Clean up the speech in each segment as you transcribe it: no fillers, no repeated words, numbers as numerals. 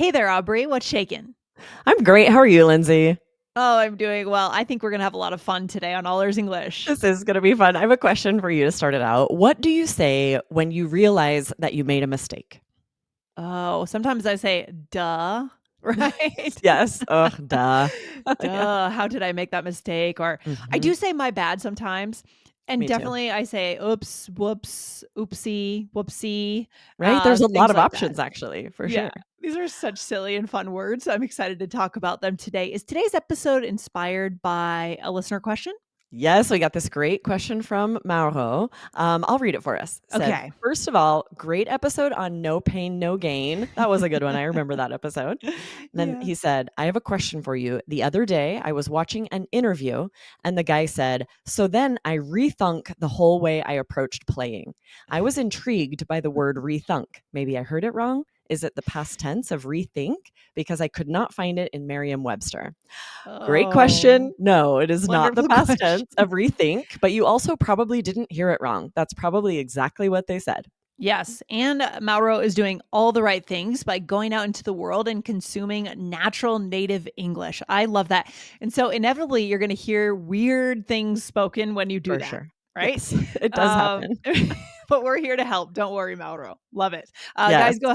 Hey there, Aubrey. What's shaking? I'm great. How are you, Lindsay? Oh, I'm doing well. I think we're going to have a lot of fun today on All Ears English. This is going to be fun. I have a question for you to start it out. What do you say when you realize that you made a mistake? Oh, sometimes I say, duh, right? Yes. Oh, duh. Yeah. Duh, how did I make that mistake? Or I Hmm. do say my bad sometimes. And Me too. definitely I say, oops, whoops, oopsie, whoopsie, Right? There's a lot things of like that. options, actually, for Yeah, sure. these are such silly and fun words. I'm excited to talk about them today. Is today's episode inspired by a listener question? Yes, we got this great question from Mauro. I'll read it for us. It said, Okay. first of all, great episode on no pain, no gain. That was a good one. I remember that episode. Then Yeah. he said, I have a question for you. The other day, I was watching an interview, and the guy said, so then I rethunk the whole way I approached playing. I was intrigued by the word rethunk. Maybe I heard it wrong. Is it the past tense of rethink? Because I could not find it in Merriam Webster. Great Oh, question. No, it is not the wonderful past question. tense of rethink, but you also probably didn't hear it wrong. That's probably exactly what they said. Yes, and Mauro is doing all the right things by going out into the world and consuming natural native English. I love that. And so inevitably you're going to hear weird things spoken when you do For that, sure. right? Yes, it does Um happen. but we're here to help. Don't worry, Mauro. Love it. Yes. Guys, go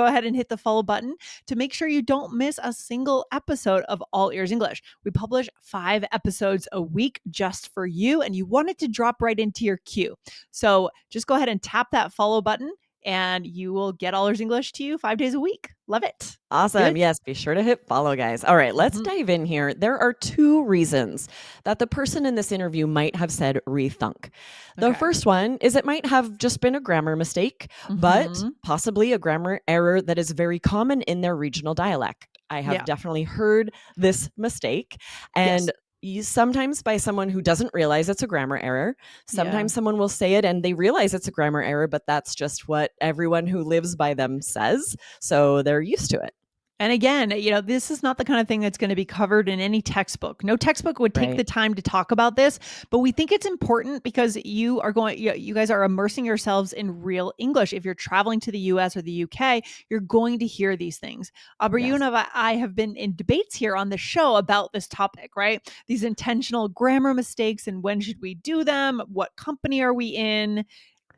ahead and hit the follow button to make sure you don't miss a single episode of All Ears English. We publish 5 episodes a week just for you, and you want it to drop right into your queue. So just go ahead and tap that follow button, and you will get All Ears English to you 5 days a week. Love it. Awesome. Good. Yes, be sure to hit follow, guys. All right, let's Mhm. dive in here. There are two reasons that the person in this interview might have said rethunk. The Okay. first one is it might have just been a grammar mistake, but Mhm. possibly a grammar error that is very common in their regional dialect. I have Yeah. definitely heard this mistake. Yes. And sometimes by someone who doesn't realize it's a grammar error. Yeah. Sometimes someone will say it and they realize it's a grammar error, but that's just what everyone who lives by them says. So they're used to it. And again, this is not the kind of thing that's going to be covered in any textbook. No textbook would take Right. the time to talk about this, but we think it's important because you guys are immersing yourselves in real English. If you're traveling to the US or the UK, you're going to hear these things. Aubrey, you Yes. and I have been in debates here on the show about this topic, right? These intentional grammar mistakes and when should we do them? What company are we in?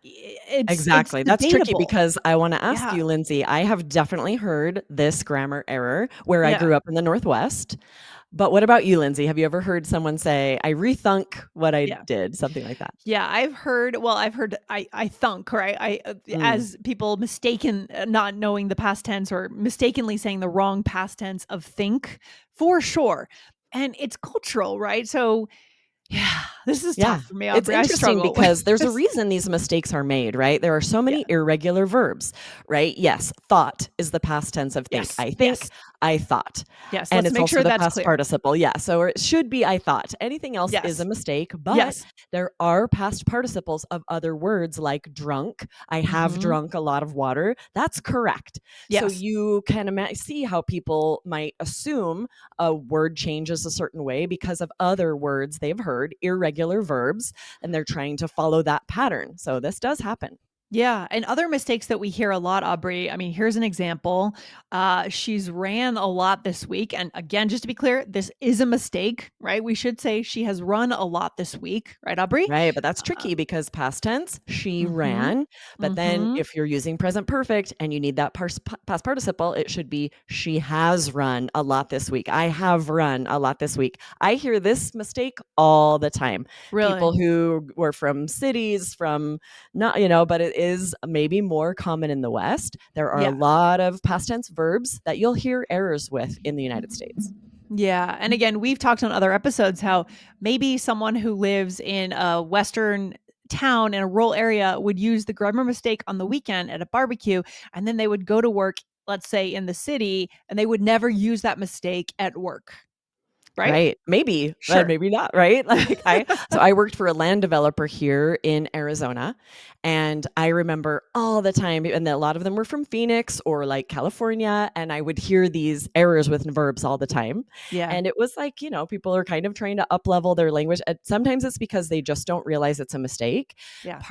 It's Exactly. That's tricky debatable. because I want to ask Yeah. you, Lindsay, I have definitely heard this grammar error where I Yeah. grew up in the Northwest. But what about you, Lindsay? Have you ever heard someone say, I rethunk what I Yeah. did? Something like that. Yeah, I've heard I thunk, right? Mm. As people mistaken not knowing the past tense or mistakenly saying the wrong past tense of think for sure. And it's cultural, right? So, yeah, this is Yeah. tough for me, It's Aubrey. I interesting struggle with because there's a this. reason these mistakes are made, right? There are so Yeah. many irregular verbs, right? Yes, thought is the past tense of think. Yes. I think, Yes. I thought. Yes, And let's it's make also sure the that's past clear. participle. Yeah. So it should be I thought. Anything else is a Yes. mistake, but Yes. there are past participles of other words like drunk. I have Mhm. drunk a lot of water. That's correct. So Yes. you can see how people might assume a word changes a certain way because of other words they've heard, irregular verbs, and they're trying to follow that pattern. So this does happen. Yeah, and other mistakes that we hear a lot, Aubrey. I mean, here's an example. She's ran a lot this week, and again, just to be clear, this is a mistake, right? We should say she has run a lot this week, right, Aubrey? Right, but that's Uh, tricky because past tense, she mhm, ran. But then mhm. if you're using present perfect and you need that past participle, it should be she has run a lot this week. I have run a lot this week. I hear this mistake all the time. People Really? who were from cities, from not, but it is maybe more common in the West. There are a Yeah. lot of past tense verbs that you'll hear errors with in the United States. Yeah. And again, we've talked on other episodes how maybe someone who lives in a Western town in a rural area would use the grammar mistake on the weekend at a barbecue, and then they would go to work, let's say in the city, and they would never use that mistake at work. right? Right. Maybe, but Sure. maybe not, right? I worked for a land developer here in Arizona, and I remember all the time, and a lot of them were from Phoenix or like California, and I would hear these errors with verbs all the time. Yeah. And it was like, people are kind of trying to up level their language. And sometimes it's because they just don't realize it's a mistake. Yeah.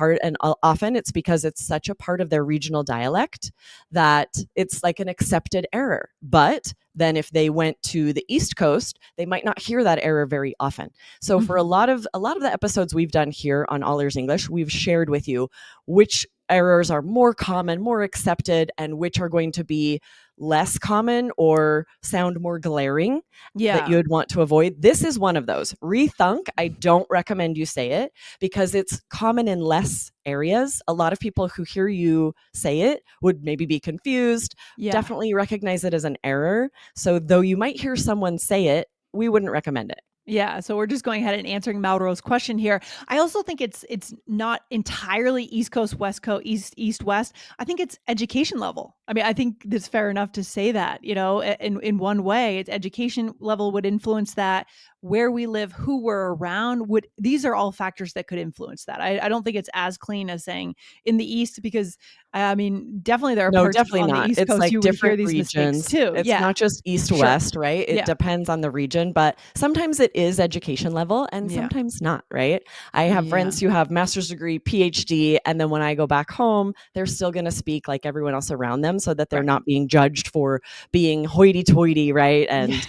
Often it's because it's such a part of their regional dialect that it's like an accepted error. But then if they went to the East Coast, they might not hear that error very often. So for a Mhm. lot of the episodes we've done here on All Ears English, we've shared with you which errors are more common, more accepted, and which are going to be less common or sound more glaring that Yeah. you would want to avoid. This is one of those. Rethunk, I don't recommend you say it because it's common in less areas. A lot of people who hear you say it would maybe be confused, Yeah. definitely recognize it as an error. So though you might hear someone say it, we wouldn't recommend it. Yeah, so we're just going ahead and answering Malro's question here. I also think it's not entirely East Coast, West Coast, East West. I think it's education level. I mean, I think it's fair enough to say that, in one way, it's education level would influence that. Where we live, who we're around, would these are all factors that could influence that. I don't think it's as clean as saying in the East because I mean, definitely there are No, parts definitely on the not. East It's Coast like you would hear different these mistakes regions. too. It's Yeah, not just east to sure. west, right? It Yeah, depends on the region, but sometimes it is education level and yeah, sometimes not, right? I have yeah. friends who have master's degree, PhD, and then when I go back home, they're still going to speak like everyone else around them so that they're Right. not being judged for being hoity-toity, right? Yeah. And Yes.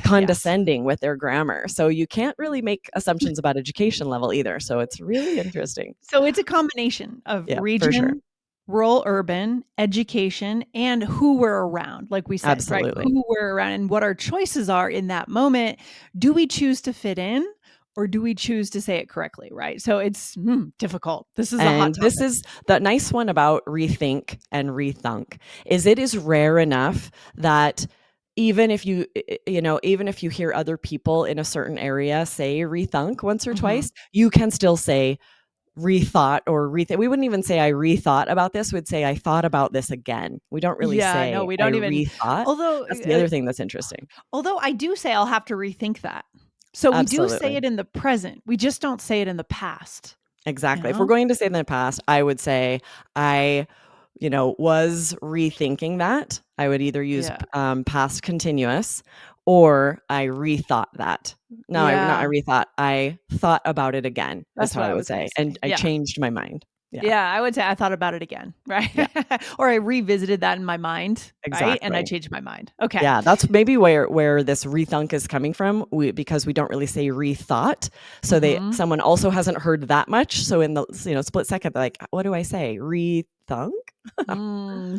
condescending with their grammar. So you can't really make assumptions about education level either. So it's really interesting. So it's a combination of Yeah, for sure. region, rural, urban, education, and who we're around, like we said, right? Absolutely. Who we're around and what our choices are in that moment. Do we choose to fit in or do we choose to say it correctly, right? So it's difficult. This is a hot And this topic. is the nice one about rethink and rethunk is it is rare enough that even if even if you hear other people in a certain area say rethunk once or Mhm. twice, you can still say rethought or rethink. We wouldn't even say I rethought about this. We'd say I thought about this again. We don't really Yeah, no, say we I don't even rethought. although That's the other thing that's interesting. although I do say I'll have to rethink that. So we do say Absolutely. it in the present. We just don't say it in the past, you Exactly. If we're know? going to say in the past, I would say I, was rethinking that. I would either use Yeah. past continuous or I rethought that. No, I Yeah. rethought. I thought about it again, is That's how what I I would was gonna say. And say. I Yeah. changed my mind. Yeah. Yeah, I would say I thought about it again, right? Yeah. Or I revisited that in my mind, right? And I Exactly. changed my mind. Okay. Yeah, that's maybe where this rethunk is coming from. Because we don't really say rethought, so Mhm. someone also hasn't heard that much. So in the split second, they're like, "What do I say? Rethunk?"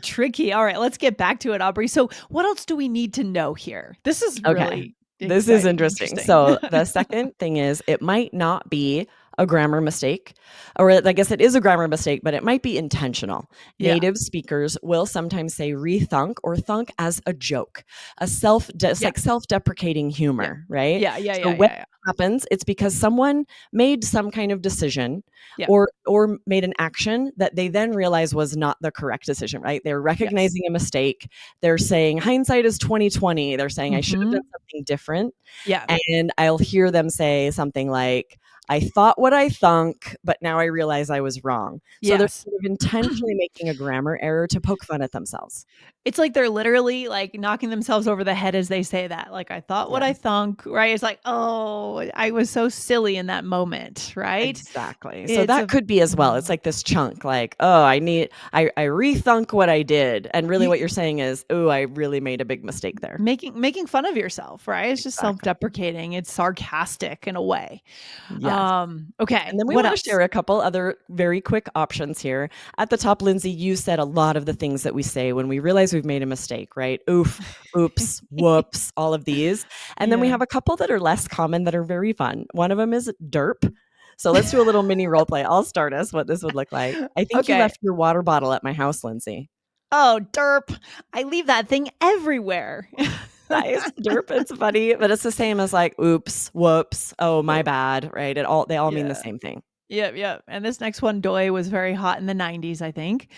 Tricky. All right, let's get back to it, Aubrey. So, what else do we need to know here? This is Okay. really This is exciting, interesting. interesting. So the second thing is it might not be a grammar mistake, or I guess it is a grammar mistake, but it might be intentional. Yeah. Native speakers will sometimes say rethunk or thunk as a joke, it's Yeah. like self-deprecating Yeah. humor, right? Yeah, yeah, So yeah, when yeah, yeah. it happens, it's because someone made some kind of decision Yeah. or made an action that they then realize was not the correct decision, right? They're Yes. recognizing a mistake. They're saying hindsight is 2020. They're saying I should have done Mhm. something different. Yeah. And I'll hear them say something like, I thought what I thunk, but now I realize I was wrong. So they're Yes. sort of intentionally making a grammar error to poke fun at themselves. It's like they're literally, like, knocking themselves over the head as they say that, like, "I thought what Yeah, I thunk," right? It's like, "Oh, I was so silly in that moment," right? exactly. So It's that a could be as well. It's mm, like this chunk, like, oh, I rethunk what I did. And really you what you're saying is, oh, I really made a big mistake there. making fun of yourself, right? It's just Exactly. self-deprecating, it's sarcastic in a way. Yes. Okay, And then we what want to else? share a couple other very quick options here. At the top, Lindsay, you said a lot of the things that we say when we realize we've made a mistake, right? Oof, oops, whoops, all of these. And then we Yeah. have a couple that are less common that are very fun. One of them is derp. So let's do a little mini role play. I'll start us what this would look like. I think you Okay. left your water bottle at my house, Lindsay. Oh, derp. I leave that thing everywhere. Nice. Derp, it's funny, but it's the same as like oops, whoops, oh my bad, right? They all mean the Yeah. same thing. Yep, yep. And this next one, Doi, was very hot in the 90s, I think.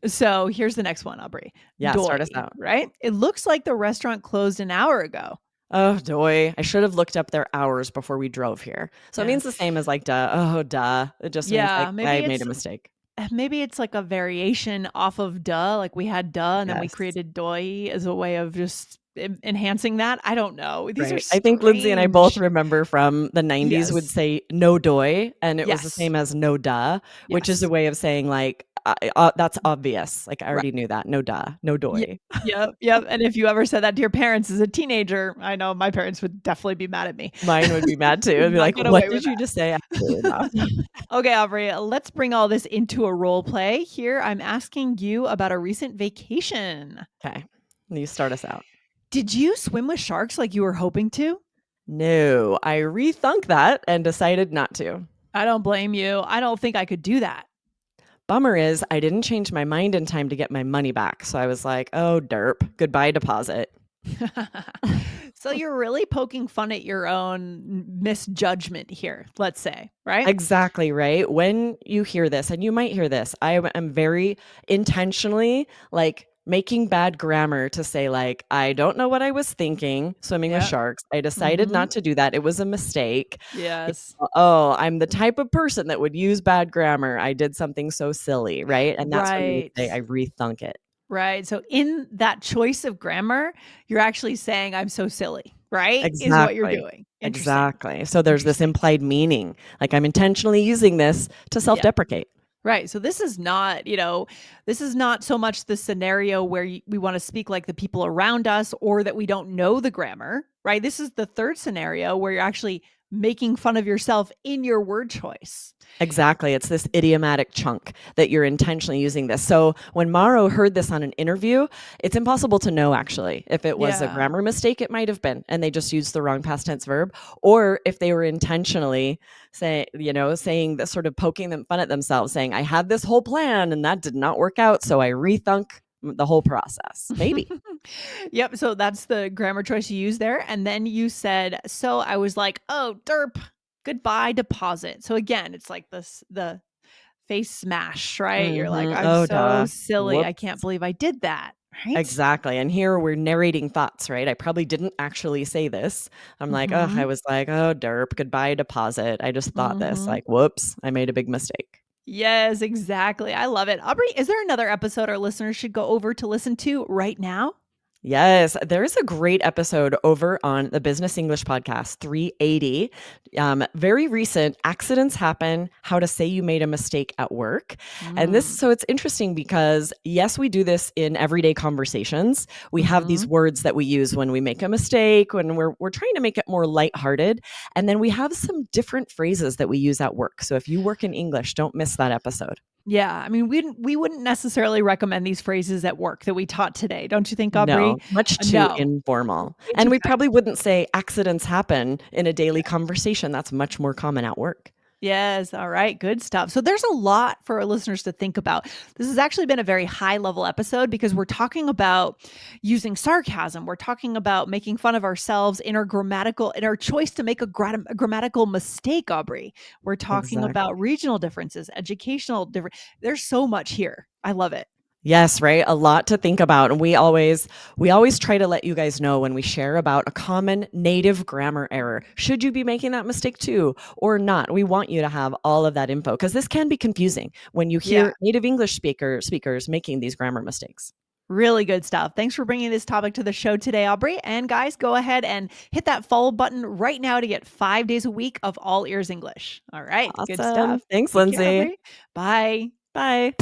So here's the next one, Aubrey. Yeah, Doi, start us out. right? It looks like the restaurant closed an hour ago. Oh, doy. I should have looked up their hours before we drove here. So it Yeah. means the same as like duh. Oh, duh. It just means Yeah, like I made a mistake. maybe it's like a variation off of duh, like we had duh and then we Yes. created doy as a way of just enhancing that. I don't know. These are Right. I think Lindsay and I both strange. remember from the 90s would Yes. say no doy, and it was the Yes. same as no duh, which is a Yes. way of saying like, that's obvious. Like I Right. already knew that. No duh. No Yep. doy. Yep. Yep. And if you ever said that to your parents as a teenager, I know my parents would definitely be mad at me. Mine would be mad too. Could It'd be not like, get what away with did you just say? Absolutely not. that. Okay, Aubrey, let's bring all this into a role play. Here, I'm asking you about a recent vacation. Okay. You start us out. Did you swim with sharks like you were hoping to? No, I rethunk that and decided not to. I don't blame you. I don't think I could do that. Bummer is I didn't change my mind in time to get my money back. So I was like, oh, derp, goodbye deposit. So you're really poking fun at your own misjudgment here, let's say, right? Exactly right. When you hear this, and you might hear this, I am very intentionally like making bad grammar to say, like, I don't know what I was thinking swimming with Yeah. sharks. I decided Mhm. not to do that. It was a mistake. Yes. Oh, I'm the type of person that would use bad grammar. I did something so silly, right? And that's when you would Right. say, I rethunk it. Right. So in that choice of grammar, you're actually saying I'm so silly, right? Is what you're Exactly. doing. Interesting. Exactly. So there's this Interesting. implied meaning. Like I'm intentionally using this to self Yeah. deprecate. Right. So this is not, this is not so much the scenario where we want to speak like the people around us or that we don't know the grammar, right? This is the third scenario where you're actually making fun of yourself in your word choice. Exactly. It's this idiomatic chunk that you're intentionally using this. So when Maro heard this on an interview, it's impossible to know actually if it was a Yeah. grammar mistake, it might have been, and they just used the wrong past tense verb, or if they were intentionally saying that, sort of poking them fun at themselves, saying, I had this whole plan and that did not work out. So I rethunk the whole process. Maybe. Yep. So that's the grammar choice you use there. And then you said, so I was like, oh, derp, goodbye deposit. So again, it's like the face smash, right? You're like, I'm Oh, so duh. silly. I can't Whoops. believe I did that. Right. Exactly. And here we're narrating thoughts, right? I probably didn't actually say this. I'm like, oh, I Hmm. was like, oh, derp, goodbye deposit. I just thought this, Hmm. like, whoops, I made a big mistake. Yes, exactly. I love it. Aubrey, is there another episode our listeners should go over to listen to right now? Yes, there is a great episode over on the Business English podcast 380. Very recent. Accidents happen. How to say you made a mistake at work. And Mm. so it's interesting because yes, we do this in everyday conversations. We have these Hmm. words that we use when we make a mistake, when we're trying to make it more lighthearted, and then we have some different phrases that we use at work. So if you work in English, don't miss that episode. Yeah, I mean, we wouldn't necessarily recommend these phrases at work that we taught today, don't you think, Aubrey? No, much too No, informal. way And too we casual. probably wouldn't say accidents happen in a daily conversation. That's much more common at work. Yes. All right. Good stuff. So there's a lot for our listeners to think about. This has actually been a very high level episode because we're talking about using sarcasm. We're talking about making fun of ourselves in our choice to make a grammatical mistake, Aubrey. We're talking about Exactly. regional differences, educational difference. There's so much here. I love it. Yes, right? A lot to think about. And we always try to let you guys know when we share about a common native grammar error. Should you be making that mistake too or not? We want you to have all of that info because this can be confusing when you Yeah. hear native English speakers making these grammar mistakes. Really good stuff. Thanks for bringing this topic to the show today, Aubrey. And guys, go ahead and hit that follow button right now to get 5 days a week of all ears English. All right. Good Awesome. stuff. Thanks, Take care, Lindsay. Aubrey. Bye. Bye.